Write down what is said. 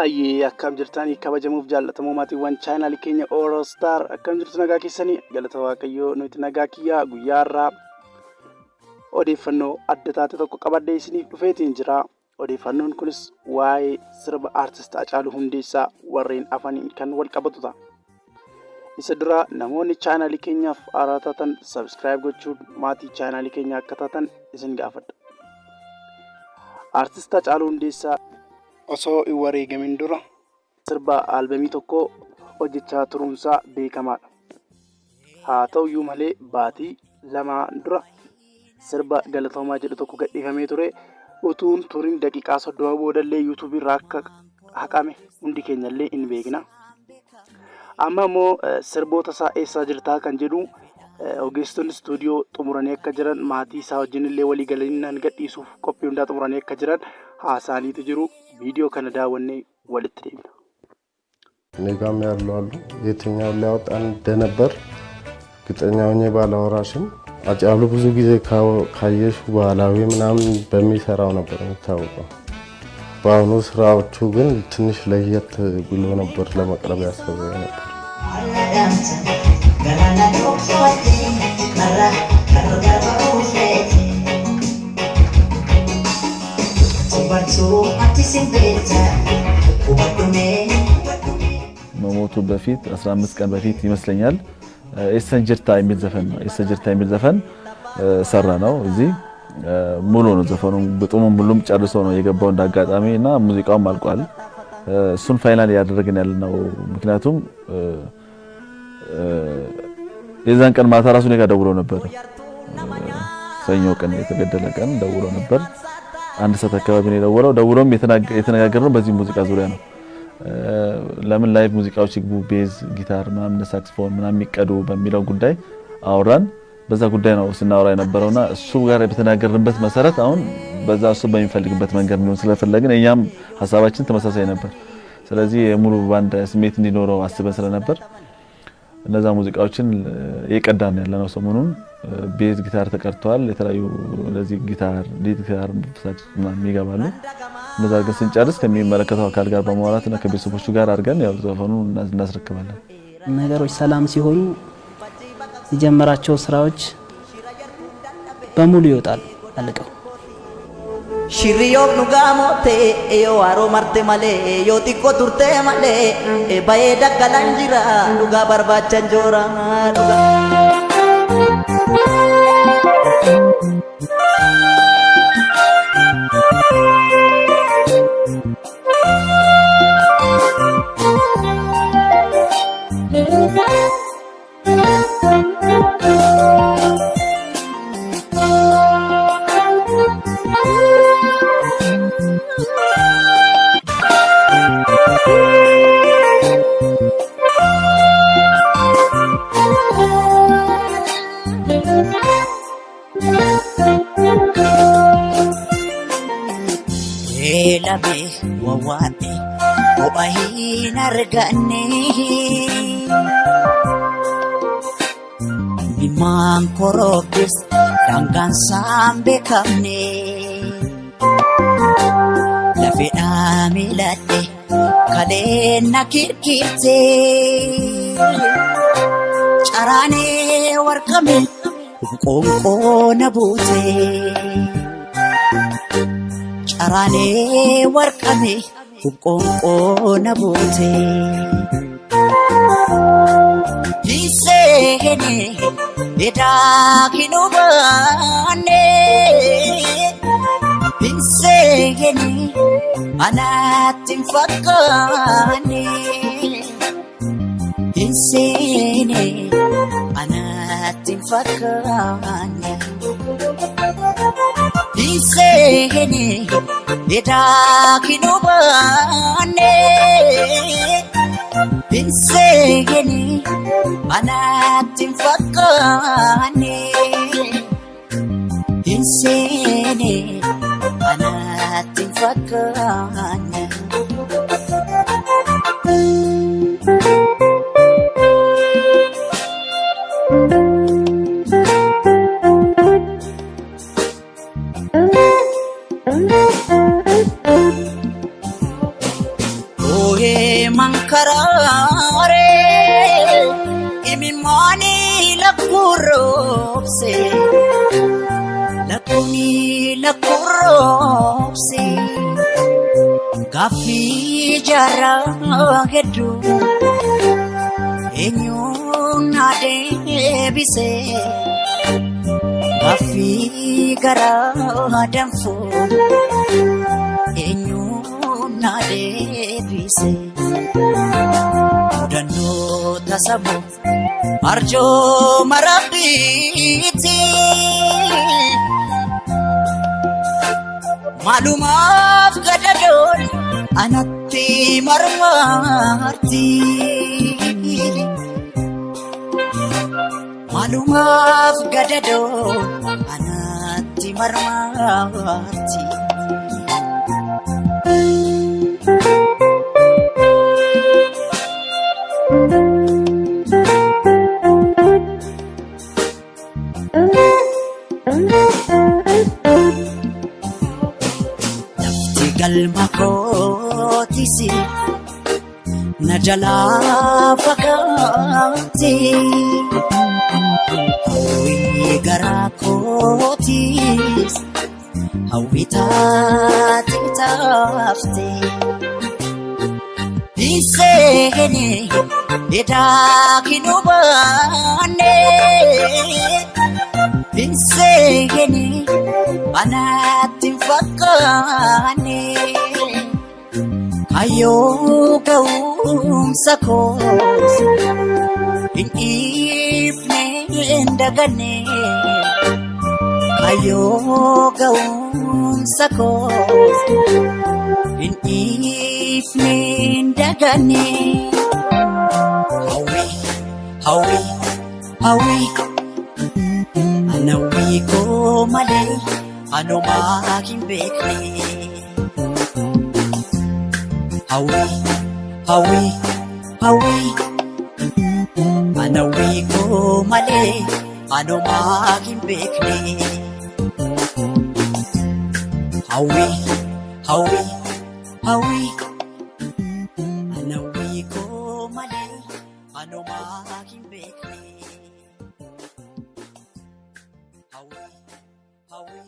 Ayyee akkam jirtanii kabajamuuf jaallatamoo maatiiwwan chaanaalii keenya All Star akkam jirtu nagaa keessanii galata waaqayyoo nuti nagaa kiyyaa guyyaarraa odeeffannoo adda taate tokko qabadhee isiniif dhufeetiin jira. Odeeffannoon kunis waa'ee sirba artist Hacaaluu Hundeessaa warreen afaniin kan wal qabatudha. Isa dura namoonni chaanaalii keenyaaf haaraa taatan subscribe gochuun maatii chaanaalii keenyaa akka taatan isin gaafadha. Artist Hacaaluu Hundeessaa osoo hin wareegamin dura sirba albamii tokko hojjechaa turuunsaa beekamaadha. Haa ta'uyyuu malee baatii lama dura sirba galatoomaa jedhu tokko gadhiifamee ture. Utuun turiin daqiiqaa 30 boodallee YouTube irraa akka haqame hundi keenyallee hin beekna. Amma immoo sirboota isaa eessaa jirtaa kan jedhu ogeessonni istuudiyoo xumuranii akka jiran maatii isaa wajjinillee walii galanii gadhiisuuf qophii hundaa xumuranii akka jiran haasaaniitu jiru. ቪዲዮ ከነዳወኔ ወልት ደምና ንጋም ያለው አሉ የትኛው ሊያወጣን እንደነበር ግጠኛውኝ ባላወራሽም አጫሉ ብዙ ጊዜ ካየሽ በኋላዊ ምናምን በሚሰራው ነበር የሚታወቀው። በአሁኑ ስራዎቹ ግን ትንሽ ለየት ብሎ ነበር ለመቅረብ ያሰበው ነበር። መሞቱ በፊት 15 ቀን በፊት ይመስለኛል ኤሰንጀርታ የሚል ዘፈን ነው። ኤሰንጀርታ የሚል ዘፈን ሰራ ነው። እዚህ ሙሉ ነው ዘፈኑ በጥሙም ሁሉም ጨርሶ ነው የገባው እንዳጋጣሚና ሙዚቃውም አልቋል። እሱን ፋይናል ያደረግን ያለነው ምክንያቱም የዛን ቀን ማታ ራሱ ነው ደውሎ ነበር። ሰኞ ቀን የተገደለ ቀን ደውሎ ነበር። አንድ ሰዓት አካባቢ ነው የደወለው። ደውሎም የተነጋገርነው በዚህ ሙዚቃ ዙሪያ ነው። ለምን ላይቭ ሙዚቃዎች ይግቡ ቤዝ ጊታር ምናምን ሳክስፎን ምናምን የሚቀዱ በሚለው ጉዳይ አወራን። በዛ ጉዳይ ነው ስናወራ የነበረውና እሱ ጋር በተናገርንበት መሰረት አሁን በዛ እሱ በሚፈልግበት መንገድ ነው ስለፈለግን እኛም ሐሳባችን ተመሳሳይ ነበር። ስለዚህ የሙሉ ባንድ ስሜት እንዲኖረው አስበን ስለነበር እነዛ ሙዚቃዎችን የቀዳን ያለነው ሰሞኑን ቤዝ ጊታር ተቀርቷል። የተለያዩ ለዚህ ጊታር ሊድ ጊታር ሳክስ ምናምን ይገባሉ። እነዛ ግን ስንጨርስ ከሚመለከተው አካል ጋር በማውራትና ከቤተሰቦቹ ጋር አድርገን ያው ዘፈኑን እናስረክባለን። ነገሮች ሰላም ሲሆኑ የጀመራቸው ስራዎች በሙሉ ይወጣል አልቀው Shiriyok nugamote yo aro marte male yo tikko turte male baye dagalanjira nuga barbachan jora nuga Labe wawate oahin argane Imam korokis dangkan sambe kamne Labe amilate kale nakirkite Charane warkame kongko nabute Charane warkame kongko nabute Disene eda kinubane Disene anatim fakane Disene anatim fakane Disene eda kinubane Disene anatim fakane seene anatti hin fakkaanne. Oye mankarare imimani lakurose lakuni lakurose gafi jara gedu enyun adebise gafi gara danfo enyun adebise mudano tasabo marjo marabiti malumaf gadadol anatti marmarti malumaf gadadol anatti marmarti. Lafti galma kootisi na jalaa fagaate hawwii garaa kootis hawwii taate taafte biseene edaa kinubaane biseene anatti hin fakkaanne. Ayo ga'umsa koos hin dhiifne hin daganne. Ayo ga'umsa koos hin dhiifne hin daganne. Hawwi hawwi hawwi anawwi koo malee anomaa hin beekne. Hawi, hawi, hawi, anawi ko male, ano maging bekne. Hawi, hawi, hawi, anawi ko male, ano maging bekne. Hawi, hawi.